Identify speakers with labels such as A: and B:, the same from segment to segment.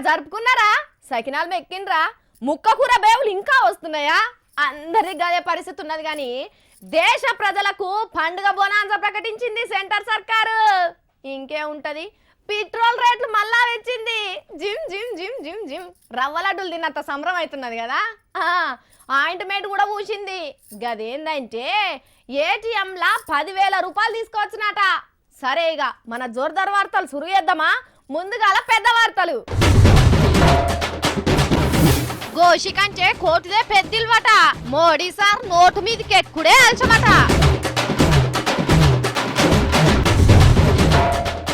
A: జరుపుకున్నారా? సకినాలు మెక్కిండ్రా? ముక్క కూర బేవులు ఇంకా వస్తున్నాయా? అందరికి గదే పరిస్థితి ఉన్నది. కానీ దేశ ప్రజలకు పండుగ బోనాంజా ప్రకటించింది సెంటర్ సర్కారు. ఇంకే ఉంటది, పెట్రోల్ రేట్లు మళ్ళా పెంచింది. Gym gym gym gym gym రవ్వ లడ్డులు తిన్నంత సంబరం అవుతున్నది కదా. ఆయింట్మెంట్ కూడా పూసింది. గదేందంటే ఏటీఎంలా 10,000 రూపాయలు తీసుకోవచ్చునట. సరే ఇక మన జోర్దార్ వార్తలు సురు చేద్దామా? ముందుగాల పెద్ద వార్తలు. గోషి కంటే కోటుదే పెద్దిల్వట. మోడీ సార్ నోటు మీదకి ఎక్కుడే అల్చమట.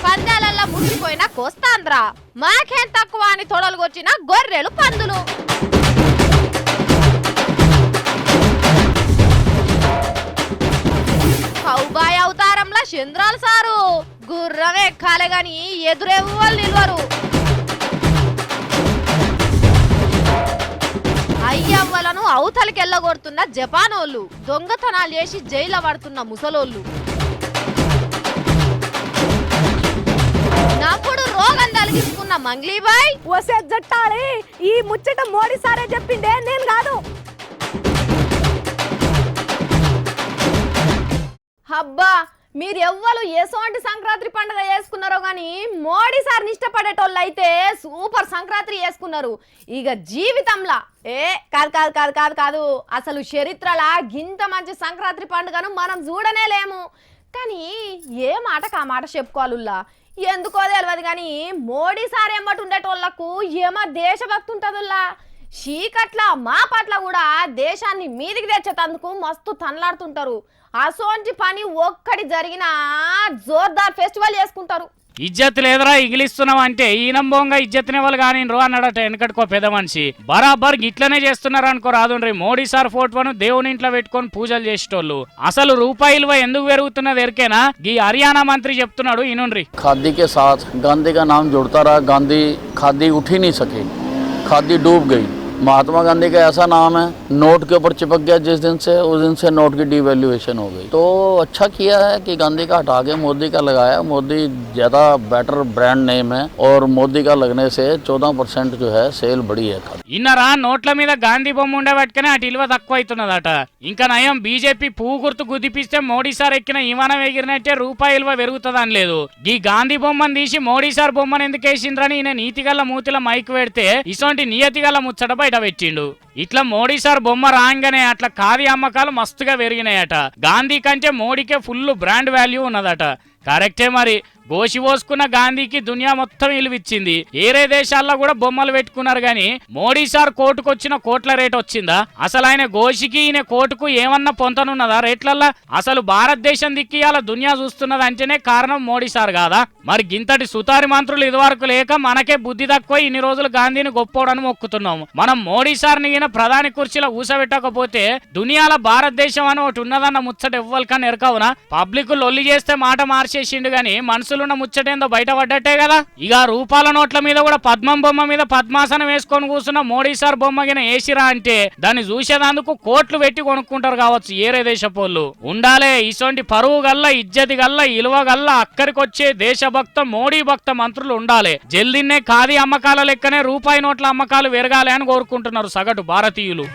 A: పందాలల్లా మురిసిపోయిన కోస్తాంధ్ర, మాకేం తక్కువ అని తొడలుగొచ్చిన గొర్రెలు పందులు. కౌబాయ్ అవతారంలా చంద్రాలు సారు గుర్రం ఎక్కాలే గాని ఎదురెవ్వరు నిల్వరు. అయ్యవ్వలను అవతలికెళ్ళగొడుతున్న జపానోళ్ళు, దొంగతనాలు చేసి జైల్లో పడుతున్న ముసలోళ్ళు. నప్పుడు రోగం తలిగించుకున్న మంగ్లీబాయ్
B: వసే జట్టాలి. ఈ ముచ్చట మోడీ సారే చెప్పిండే, నేను కాదు.
A: అబ్బా, మీరు ఎవ్వరు ఎసోంటి సంక్రాంతి పండుగ చేసుకున్నారో గాని మోడీ సార్ని ఇష్టపడేటోళ్ళు అయితే సూపర్ సంక్రాంతి చేసుకున్నారు. ఇక జీవితంలా కాదు కాదు కాదు కాదు కాదు అసలు చరిత్రలా గింత మంచి సంక్రాంతి పండుగను మనం చూడనే లేము. కానీ ఏ మాటకు ఆ మాట చెప్పుకోవాలుల్లా, ఎందుకో తెలియదు కానీ మోడీ సార్ ఎమ్మటి ఉండేటోళ్లకు ఏమో దేశభక్తి ఉంటుందిల్లా. చీకట్ల మా పట్ల కూడా దేశాన్ని మీదికి తెచ్చేటందుకు మస్తు తనలాడుతుంటారు. అసోంటి పని ఒక్కటి జరిగినా జోర్దార్ ఫెస్టివల్ చేసుకుంటారు.
C: ఇజ్జత్ లేదరా ఇగిలిస్తున్నాం అంటే ఈనంబోంగా ఇజ్జత్నే వాళ్ళు కానీ అన్నాడట వెనకటికో పెద్ద మనిషి. బరాబర్ గిట్లనే చేస్తున్నారు అనుకో రాదుండ్రి. మోడీ సార్ ఫోటోను దేవుని ఇంట్లో పెట్టుకొని పూజలు చేసేటోళ్ళు. అసలు రూపాయలు ఎందుకు పెరుగుతున్నది ఎరికేనా? ఈ హర్యానా మంత్రి చెప్తున్నాడు ఇనుండ్రి.
D: खादी के साथ गांधी का नाम जुड़ता रहा, गांधी खादी उठ ही नहीं सके, खादी डूब गई। महात्मा गांधी का ऐसा नाम है, नोट के ऊपर चिपक गया जिस दिन से, उस दिन से नोट की डिवैल्यूएशन हो गई। तो अच्छा किया है कि गांधी का हटा के मोदी का लगाया। मोदी ज़्यादा बेटर ब्रांड नेम है और मोदी का लगने से 14% जो है सेल बढ़ी है।
C: ఇన్నరా నోట్ల మీద గాంధీ బొమ్మ ఉండబట్టుకుని అటు ఇలువ తక్కువ అవుతున్నదట. ఇంకా నయం బీజేపీ పువ్వు గుర్తు గుద్దిపిస్తే మోడీ సార్ ఎక్కిన విమానం ఎగిరినట్టే రూపాయి విలువ పెరుగుతుందని లేదు. ఈ గాంధీ బొమ్మను తీసి మోడీ సార్ బొమ్మను ఎందుకు వేసిండ్రని ఈయన నీతిగల్ల మూతిల మైక్ పెడితే ఇసోంటి నియతిగల్ల ముచ్చట బయట పెట్టిండు. ఇట్లా మోడీ సార్ బొమ్మ రాగానే అట్లా ఖాదీ అమ్మకాలు మస్తుగా పెరిగినాయట. గాంధీ కంటే మోడీకే ఫుల్ బ్రాండ్ వాల్యూ ఉన్నదట. కరెక్టే మరి. గోషి పోసుకున్న గాంధీకి దునియా మొత్తం విలువిచ్చింది. ఏరే దేశాల్లో కూడా బొమ్మలు పెట్టుకున్నారు గాని మోడీ సార్ కోటుకొచ్చిన కోట్ల రేట్ వచ్చిందా? అసలు ఆయన గోషికి ఈయన కోటుకు ఏమన్నా పొంతనున్నదా రేట్లల్లా? అసలు భారతదేశం దిక్కియాల దునియా చూస్తున్నది అంటేనే కారణం మోడీ సార్ కాదా? మరి గింతటి సుతారి మంత్రులు ఇదివరకు లేక మనకే బుద్ధి తక్కువ ఇన్ని రోజులు గాంధీని గొప్పోడని మొక్కుతున్నాము. మనం మోడీ సార్ని ఈయన ప్రధాని కుర్చీలో ఊసబెట్టకపోతే దునియాల భారతదేశం అని ఒకటి ఉన్నదన్న ముచ్చట ఎవ్వరికని ఎరకవునా? పబ్లిక్ లొల్లి చేస్తే మాట మార్చేసిండు గాని మనసు ముచ్చటేందో బయటపడ్డట్టే కదా. ఇక రూపాల నోట్ల మీద కూడా పద్మం బొమ్మ మీద పద్మాసనం వేసుకొని కూర్చున్న మోడీ సార్ బొమ్మగిన ఏసిరా అంటే దాన్ని చూసేదందుకు కోట్లు పెట్టి కొనుక్కుంటారు కావచ్చు ఏరే దేశపోళ్ళు. ఉండాలే ఇసొంటి పరువు గల్ల, ఇజ్జతి గల్ల, ఇలువ గల్ల, అక్కడికొచ్చే దేశభక్త మోడీ భక్త మంత్రులు ఉండాలి. జల్దిన్నే ఖాదీ అమ్మకాల లెక్కనే రూపాయి నోట్ల అమ్మకాలు పెరగాలి అని కోరుకుంటున్నారు సగటు భారతీయులు.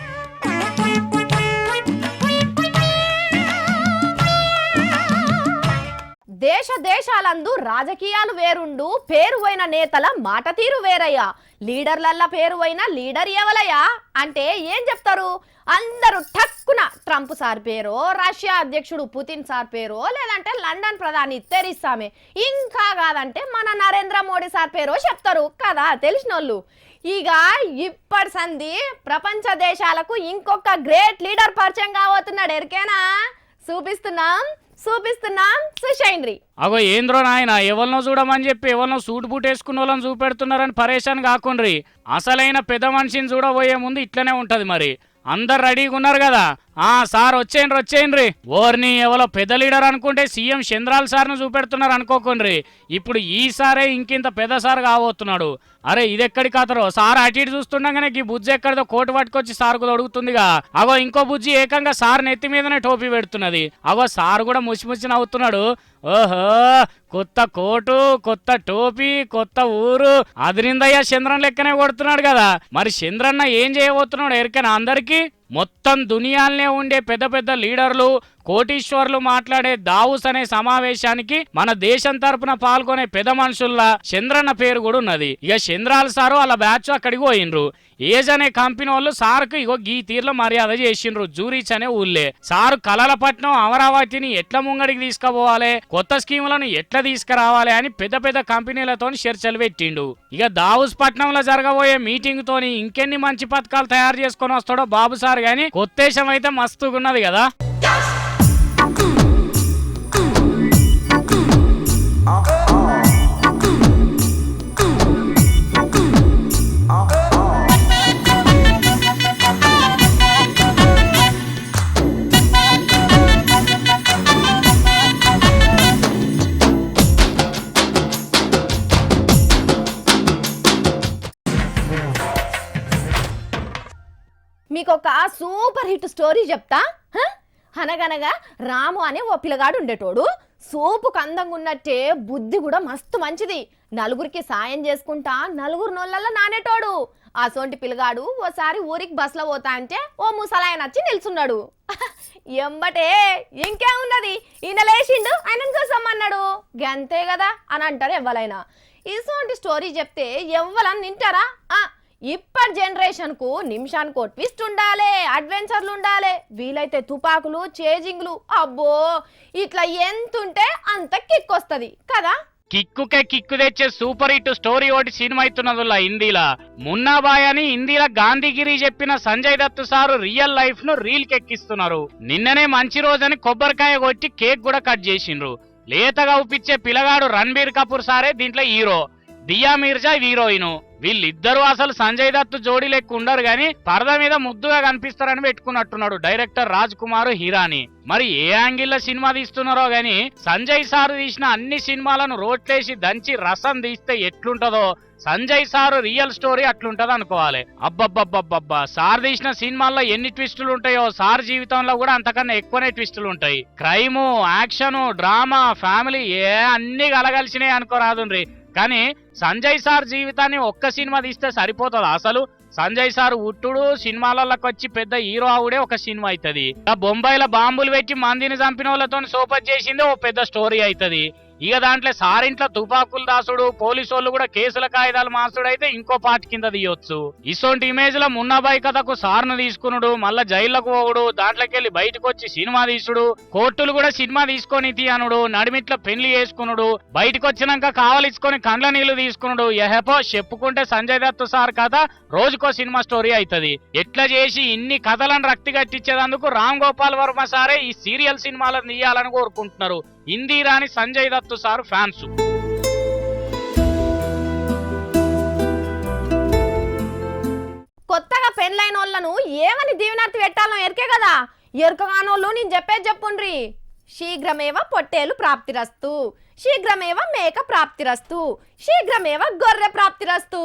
A: దేశ దేశాలందు రాజకీయాలు వేరుండు, పేరువైన నేతల మాట తీరు వేరయ్యా. లీడర్లల్లా పేరువైన లీడర్ ఎవలయ్యా అంటే ఏం చెప్తారు? అందరూ టక్కున ట్రంప్ సార్ పేరో, రష్యా అధ్యక్షుడు పుతిన్ సార్ పేరో, లేదంటే లండన్ ప్రధాని తెరిసా మే, ఇంకా కాదంటే మన నరేంద్ర మోడీ సార్ పేరో చెప్తారు కదా తెలిసినోళ్ళు. ఇక ఇప్పటి సంధి ప్రపంచ దేశాలకు ఇంకొక గ్రేట్ లీడర్ పరిచయం కాబోతున్నాడు. ఎరికేనా? చూపిస్తున్నాం సుషైంద్రి.
C: అగో ఏంద్రో నాయన, ఎవరినో చూడమని చెప్పి ఎవరినో సూట్ బూట్ వేసుకున్న వాళ్ళని చూపెడుతున్నారని పరేషాన్ కాకుండ్రి. అసలైన పెద్ద మనిషిని చూడబోయే ముందు ఇట్లనే ఉంటది. మరి అందరు రెడీగా ఉన్నారు కదా, సార్ వచ్చేయండి ఓర్ని ఎవరో పెద్ద లీడర్ అనుకుంటే సీఎం చంద్రాల్ సార్ను చూపెడుతున్నారు అనుకోకుండ్రి. ఇప్పుడు ఈ సారే ఇంకింత పెద్ద సార్ కాబోతున్నాడు. అరే ఇదెక్కడి కథరో సార్ అటు ఇటు చూస్తుండగానే ఈ బుజ్జి ఎక్కడిదో కోటు పట్టుకొచ్చి సార్కు తొడుగుతుందిగా. అగో ఇంకో బుజ్జి ఏకంగా సార్ నెత్తి మీదనే టోపీ పెడుతున్నది. అగో సార్ కూడా ముసి నవ్వుతున్నాడు. ఓహో కొత్త కోటు, కొత్త టోపీ, కొత్త ఊరు, అదిరిందయ్యా చంద్రన్ లెక్కనే కొడుతున్నాడు కదా. మరి చంద్రన్న ఏం చేయబోతున్నాడు ఎరికైనా అందరికీ? మొత్తం దునియాలనే ఉండే పెద్ద పెద్ద లీడర్లు, కోటీశ్వర్లు మాట్లాడే దావుస్ అనే సమావేశానికి మన దేశం తరపున పాల్గొనే పెద్ద మనుషుల్లా చంద్రన్న పేరు కూడా ఉన్నది. ఇక చంద్రాల సారు వాళ్ళ బ్యాచ్ అక్కడికి పోయిండ్రు. ఏజ్ అనే కంపెనీ వాళ్ళు సార్కు ఇగో ఈ తీర్లో మర్యాద చేసిండ్రు. జూరీచ్ అనే ఊళ్ళే సారు కలలపట్నం అమరావతిని ఎట్లా ముంగడికి తీసుకుపోవాలి, కొత్త స్కీములను ఎట్లా తీసుకురావాలి అని పెద్ద పెద్ద కంపెనీలతో చర్చలు పెట్టిండు. ఇక దావుస్ పట్నంలో జరగబోయే మీటింగ్ తోని ఇంకెన్ని మంచి పథకాలు తయారు చేసుకొని వస్తాడో బాబు సార్ గాని కొత్తేశం అయితే మస్తుగున్నది కదా.
A: మీకు ఒక సూపర్ హిట్ స్టోరీ చెప్తా. అనగనగా రాము అనే ఓ పిల్లగాడు ఉండేటోడు. సూపుకు అందంగా ఉన్నట్టే బుద్ధి కూడా మస్తు మంచిది. నలుగురికి సాయం చేసుకుంటా నలుగురు నోళ్ళల్లో నానేటోడు. ఆ సొంటి పిల్లగాడు ఓసారి ఊరికి బస్సులో పోతా అంటే ఓ ముసలాయన వచ్చి నిల్చున్నాడు. ఎంబటే ఇంకేమున్నది, ఈయన లేచిండు, ఆయనను చూసామన్నాడు. గంతే కదా అని అంటారు ఎవ్వలైనా. ఇసోంటి స్టోరీ చెప్తే ఎవ్వలని వింటారా? ఇప్పటి జనరేషన్కు నిమిషానికి ఒక ట్విస్ట్ ఉండాలి, అడ్వెంచర్లు ఉండాలి, వీలైతే తుపాకులు, చేజింగ్లు. అబ్బో ఇట్లా ఎంతుంటే అంత కిక్ వస్తుంది కదా.
C: కిక్కు తెచ్చే సూపర్ హిట్ స్టోరీ ఒకటి సినిమా అవుతున్నదిలా హిందీలా. మున్నాబాయ్ అని హిందీలో గాంధీగిరి చెప్పిన Sanjay Dutt sir real life ను రీల్ కెక్కిస్తున్నారు. నిన్ననే మంచి రోజని కొబ్బరికాయ కొట్టి కేక్ కూడా కట్ చేసిండ్రు. లేతగా ఉప్పించే పిల్లగాడు రణబీర్ కపూర్ సారే దీంట్లో హీరో, దియా మీర్జా హీరోయిన్. వీళ్ళిద్దరూ అసలు సంజయ్ దత్ జోడీ లెక్క ఉండరు గాని పరద మీద ముద్దుగా కనిపిస్తారని పెట్టుకున్నట్టున్నాడు డైరెక్టర్ రాజ్ కుమార్ హిరాని. మరి ఏ యాంగిల్ లో సినిమా తీస్తున్నారో గాని సంజయ్ సార్ తీసిన అన్ని సినిమాలను రోట్లేసి దంచి రసం తీస్తే ఎట్లుంటదో సంజయ్ సార్ రియల్ స్టోరీ అట్లుంటది అనుకోవాలి. అబ్బబ్బబ్బబ్బబ్బా సార్ తీసిన సినిమాల్లో ఎన్ని ట్విస్టులు ఉంటాయో సార్ జీవితంలో కూడా అంతకన్నా ఎక్కువనే ట్విస్టులు ఉంటాయి. క్రైము, యాక్షన్, డ్రామా, ఫ్యామిలీ అన్ని కలగలిసినాయి అనుకోరాదుండ్రి. కానీ సంజయ్ సార్ జీవితాన్ని ఒక్క సినిమా తీస్తే సరిపోతుంది. అసలు సంజయ్ సార్ ఉట్టుడు సినిమాలకి వచ్చి పెద్ద హీరో అవుడే ఒక సినిమా అవుతుంది. బొంబాయిలో బాంబులు పెట్టి మందిని చంపిన వాళ్ళతో సోపత్ చేసిందే ఓ పెద్ద స్టోరీ అవుతుంది. ఇక దాంట్లో సారింట్లో తుపాకులు దాసుడు, పోలీసు వాళ్ళు కూడా కేసుల కాయిదాలు మార్చుడు అయితే ఇంకో పార్ట్ కింద తీయొచ్చు. ఇసోంటి ఇమేజ్ లో మున్నాబాయ్ కథకు సార్ను తీసుకునుడు, మళ్ళా జైళ్లకు పోవుడు, దాంట్లోకి వెళ్ళి బయటకు వచ్చి సినిమా తీసుడు, కోర్టులు కూడా సినిమా తీసుకొని తీయనుడు, నడిమిట్లో పెళ్లి చేసుకునుడు, బయటకు వచ్చినాక కావలించుకొని కండ్ల నీళ్లు తీసుకునుడు. ఎహపో చెప్పుకుంటే సంజయ్ దత్ సార్ కథ రోజుకో సినిమా స్టోరీ అవుతుంది. ఎట్లా చేసి ఇన్ని కథలను రక్తి కట్టించేందుకు రామ్ గోపాల్ వర్మ సారే ఈ సీరియల్ సినిమాలను తీయాలని కోరుకుంటున్నారు హిందీ రాని సంజయ్ దత్ సార్ ఫ్యాన్స్.
A: కొత్తగా పెళ్ళైన వాళ్ళను ఏమని దీవెనార్తి పెట్టాలో ఎరికే కదా. ఎరకగానోళ్ళు నేను చెప్పేది చెప్పుండ్రి. శీఘ్రమేవ పొట్టేలు ప్రాప్తిరస్తు, శీఘ్రమేవ మేక ప్రాప్తిరస్తు, శీఘ్రమేవ గొర్రె ప్రాప్తిరస్తు.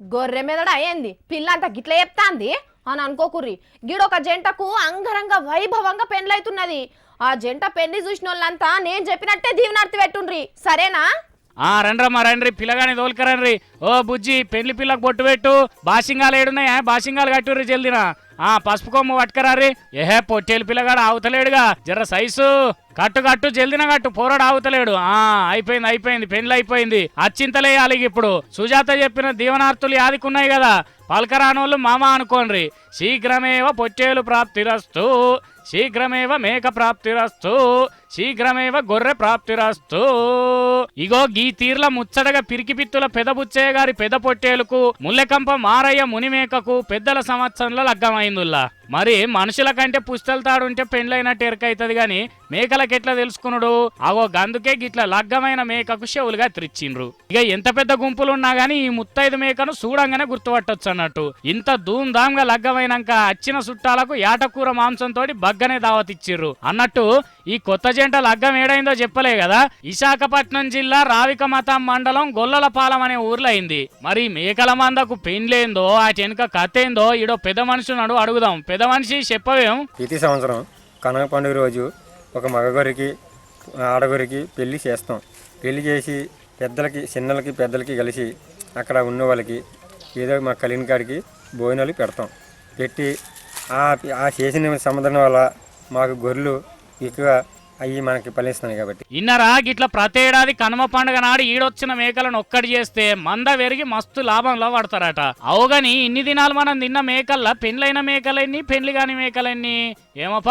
A: గొర్రె మీదడ అయ్యింది పిల్లంతా గిట్ల చెప్తాంది అని అనుకోకుర్రి. గిడొక జంటకు అంగరంగ వైభవంగా పెండ్లైతున్నది. ఆ జంట పెళ్లి చూసిన వాళ్ళంతా నేను చెప్పినట్టే దీవెనార్తి పెట్టుండ్రి, సరేనా?
C: రండ్రమ్మా రండ్రి, పిల్లగాని తోలుకరండ్రి. ఓ బుజ్జి పెళ్లి పిల్లకు బొట్టు పెట్టు. బాసింగాలు ఏడున్నాయా? బాసింగాలు కట్టుర్రి జల్దినా. పసుపు కొమ్ము పట్టుకరారి. పొట్టేలు పిల్లగాడు ఆవుతలేడుగా, జర సైజు కట్టు జల్దిన కట్టు, పోరాడు ఆవుతలేడు. అయిపోయింది పెళ్లి అయిపోయింది. అచ్చింతలేయాలి ఇప్పుడు. సుజాత చెప్పిన దీవనార్తులు యాదికున్నాయి కదా, పలకరానోళ్ళు మామ అనుకోండ్రి. శీఘ్రమేవ పొట్టేలు ప్రాప్తిరస్తు, శీఘ్రమేవ మేక ప్రాప్తిరస్తు శీఘ్రమేవ గొర్రె ప్రాప్తిరస్తు. ఇగో గీ తీర్ల ముచ్చటగా పిరికిపిత్తుల పెదబుచ్చయ్య గారి పెద పొట్టేలుకు ముల్లెకంప మారయ్య మునిమేకకు పెద్దల సంవత్సరంలో లగ్గమైందుల్లా. మరి మనుషుల కంటే పుస్తలు తాడుంటే పెండ్లైనట్టు ఎరకైతుంది గాని మేకలకెట్లా తెలుసుకునుడు? అగో గందుకే గిట్ల లగ్గమైన మేకకు చెవులుగా త్రిచ్చిండ్రు. ఇక ఎంత పెద్ద గుంపులున్నా గాని ఈ ముత్తైదు మేకను చూడంగానే గుర్తుపట్టొచ్చు అన్నట్టు. ఇంత ధూమ్ గా లగ్గమైనాక వచ్చిన చుట్టాలకు యాటకూర మాంసంతో బగ్గనే దావతిచ్చిర్రు అన్నట్టు. ఈ కొత్త జంట లగ్గం ఏడైందో చెప్పలే కదా. విశాఖపట్నం జిల్లా రావికమతం మండలం గొల్లలపాలెం అనే ఊర్లో అయింది. మరి మేకల మందకు పెండ్లేందో ఆ వెనుక కథేందో ఈడో పెద్ద మనుషున్నాడు అడుగుదాం. పెద్ద మనిషి చెప్పవేం?
E: ప్రతి సంవత్సరం కనక పండుగ రోజు ఒక మగగొరికి ఆడగొరికి పెళ్లి చేస్తాం. పెళ్లి చేసి పెద్దలకి చిన్నలకి పెద్దలకి కలిసి అక్కడ ఉన్న వాళ్ళకి ఏదో మా కలిగిన కాడికి భోజనాలు పెడతాం. పెట్టి ఆ చేసిన సమాధానం వల్ల మాకు గొర్రెలు ఎక్కువ అవి మనకి ఫలిస్తున్నాయి కాబట్టి.
C: ఇన్నరా గిట్ల ప్రతేడాది కనుమ పండుగ నాడు ఈడొచ్చిన మేకలను ఒక్కటి చేస్తే మంద వెరిగి మస్తు లాభంలో పడతారట. అవుగాని ఇన్ని దినాలు మనం తిన్న మేకల్లా పెండ్లైన మేకలెన్ని పెండ్లి కాని మేకలెన్ని ఏమప్ప.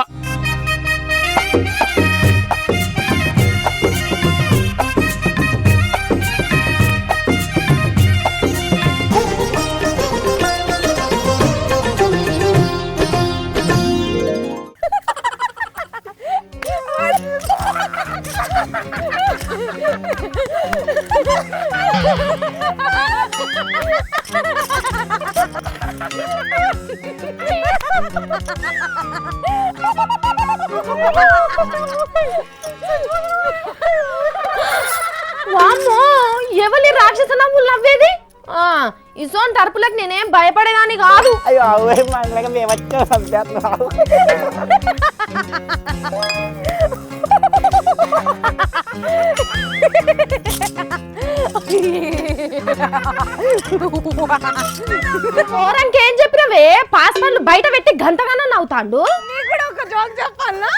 A: వామ్మో ఎవరి రాక్షస నవ్వులు నవ్వేది? ఇసోన్ తరపులకు నేనేం భయపడేదాన్ని కాదు.
F: అయ్యో మనలాగా మేము వచ్చాం సంపేస్తున్నాం.
A: ఓరంకేం చెప్పినవే? పాస్పర్లు బయట పెట్టి గంటగానో నవ్వుతాండు.
B: నీకు కూడా ఒక జోక్ చెప్పాలా?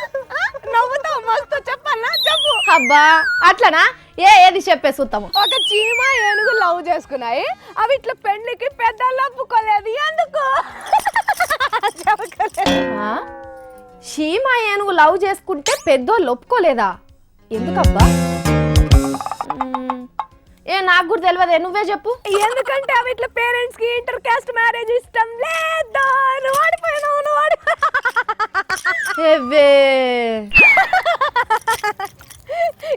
B: నవ్వుతావు మస్తు చెప్పాలా? చెప్పు.
A: అబ్బా అట్లనా? ఏది చెప్పే చూద్దాము.
B: ఒక చీమ ఏనుగు లవ్ చేసుకున్నాయి. అవి ఇట్లా పెళ్లికి పెద్దలు ఒప్పుకోలేదు. ఎందుకు?
A: చీమ ఏనుగు లవ్ చేసుకుంటే పెద్దోళ్ళు ఒప్పుకోలేదా? ఎందుకబ్బా? నాకు కూడా తెలియదే, నువ్వే చెప్పు.
B: ఎందుకంటే అవి ఇట్లా పేరెంట్స్ కి ఇంటర్ కాస్ట్ మ్యారేజ్ ఇష్టం లేదా. నువ్వు ఆడిపోయినావు.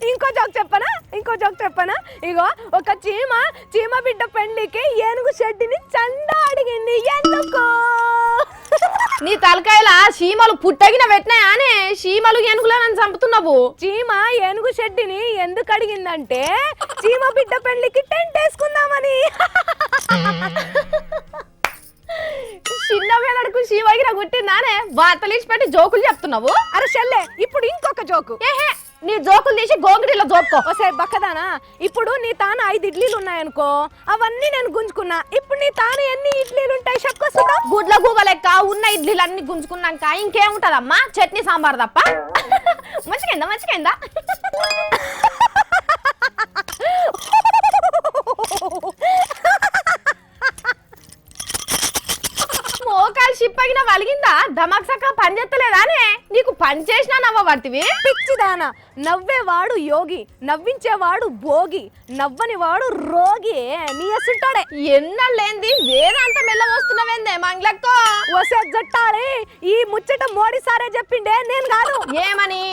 B: ఇంకో జోక్ చెప్పనా? ఇగో ఒక చీమ బిడ్డ పెళ్లికి ఏనుగు షెడ్డిని చందా అడిగింది. ఎందుకు?
A: నీ తలకాయల చీమలు పుట్టగిన పెట్టినాయానే? చీమలు ఏనుగులను చంపుతున్నావు.
B: చీమ ఏనుగు షెడ్డిని ఎందుకు అడిగిందంటే చీమ బిడ్డ పెళ్లికి టెంట్ వేసుకుందామని.
A: చిన్న వేళకు చీమగిన గుట్టిందానే? వార్తలు పెట్టి జోకులు చెప్తున్నావు.
B: అరే షెల్లే, ఇప్పుడు ఇంకొక జోకు.
A: ఏహే, నీ జోకులు తీసి గోంగిడిలో జోక్కో.
B: ఓసే బక్కదానా, ఇప్పుడు నీ తాను 5 ఇడ్లీలు ఉన్నాయనుకో, అవన్నీ నేను గుంజుకున్నా. ఇప్పుడు నీ తాను ఎన్ని ఇడ్లీలు ఉంటాయి చెప్పొస్తుందా?
A: గుడ్ల గూబ లెక్క ఉన్న ఇడ్లీలు అన్ని గుంజుకున్నాక ఇంకేముంటదమ్మా? చట్నీ సాంబార్ తప్ప. మంచిగా మోకాలు షిప్పగిన వలిగిందా? దమాక్ సక్క పని చేస్తలేదానే? నీకు పని చేసినా నవ్వబడితివి.
B: పిచ్చిదానా, నవ్వేవాడు యోగి, నవ్వించేవాడు భోగి, నవ్వని వాడు రోగి. నీ అసుంటాడే.
A: ఎన్నళ్ళేంది వేదాంత మెల్ల వస్తున్నవేందే మంగ్లక్కో?
B: వసే జట్టాలి, ఈ ముచ్చట మోడీ సారే చెప్పిండే, నేను కాదు.
A: ఏమని?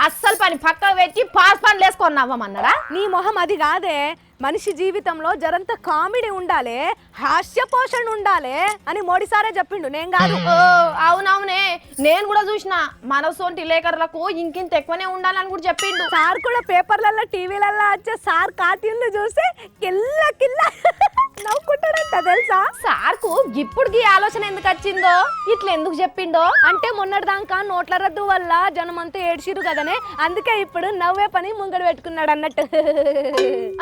A: అస్సలు పని పక్కకు పెట్టి పాస్ పనులు వేసుకొని నవ్వమన్నారా?
B: నీ మొహం అది కాదే. మనిషి జీవితంలో జరంత కామెడీ ఉండాలి, హాస్య పోషణ ఉండాలి అని మోడీ సారే చెప్పిండు, నేను కాదు.
A: అవునవునే, నేను కూడా చూసిన. మనసోంటి లేఖరులకు ఇంకింత ఎక్కువనే ఉండాలని కూడా చెప్పిండు.
B: సార్ కూడా పేపర్లలో టీవీలలో వచ్చే సార్ కార్టూన్లు చూసి కిల్ల కిల్ల నవ్వుకుంటాడంట తెలుసా?
A: సార్కు ఇప్పుడుకి ఆలోచన ఎందుకు వచ్చిందో, ఇట్లా ఎందుకు చెప్పిండో
B: అంటే మొన్నటిదాకా నోట్ల రద్దు వల్ల జనమంతా ఏడ్చిరు కదనే, అందుకే ఇప్పుడు నవ్వే పని ముంగడు పెట్టుకున్నాడు అన్నట్టు.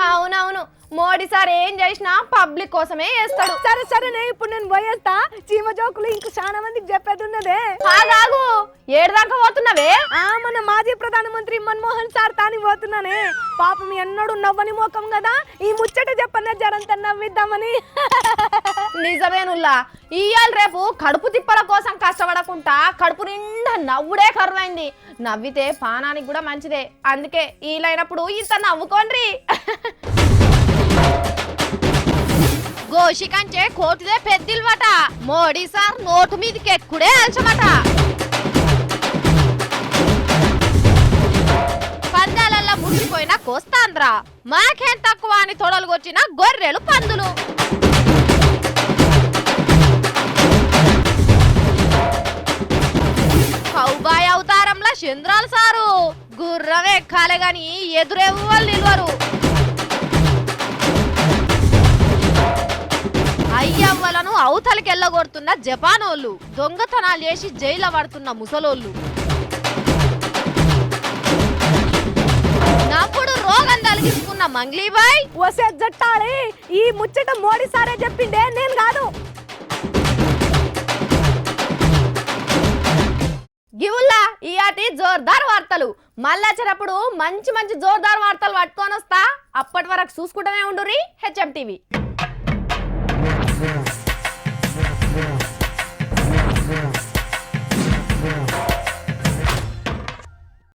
A: అవునవును, మోడీ సార్ ఏం చేసినా పబ్లిక్ కోసమే చేస్తాడు.
B: సరే నేను ఇప్పుడు పోయేస్తా. చీమ జోకులు ఇంక చాలా మందికి చెప్పేది ఉన్నదే.
A: ఆగాగు, ఏడుదాకా పోతున్నావే?
B: మన మాజీ ప్రధానమంత్రి మన్మోహన్ సార్ తాని పోతున్నానే. పాపం ఎన్నడూ నవ్వని మోకం కదా, ఈ ముచ్చట చెప్పన్న జరంత నవ్విద్దామని.
A: నిజమేనుల్లా, ఇయ్యాల రేపు కడుపు తిప్పల కోసం కష్టపడకుండా కడుపు నిండా నవ్వుడే కరువైంది. నవ్వితే పానానికి కూడా మంచిదే. అందుకే ఈలైనప్పుడు ఇంత నవ్వుకోండ్రి. గోషి కంటే కోటిదే పెద్దిల్వట. మోడీ సార్ నోటు మీదకి ఎక్కుడే అలచమట. పందాలల్లా ముడిపోయిన కోస్తాంధ్ర, మాకేం తక్కువ అని తొడలుగొచ్చిన గొర్రెలు పందులు. కౌబాయ్ అవతారంలో చంద్రాలు సారు గుర్రం ఎక్కాలే గాని ఎదురెవ్వరు నిల్వరు. అయ్యవ్వలను అవతలికి ఎల్లగొడుతున్న జపానోళ్ళు, దొంగతనాలు చేసి జైల్లో పడుతున్న ముసలోళ్ళు, నప్పుడు రోగం తలిగించుకున్న మంగ్లీబాయ్.
B: వసే జట్టాలి, ఈ ముచ్చట మోడీ సారే చెప్పిండే, నేను కాదు.
A: గివుల్లా ఇయాటి జోర్దార్ వార్తలు. మళ్ళా వచ్చేటప్పుడు మంచి మంచి జోర్దార్ వార్తలు పట్టుకొని వస్తా. అప్పటి వరకు చూసుకుంటూనే ఉండుర్రి హెచ్ఎం టీవీ.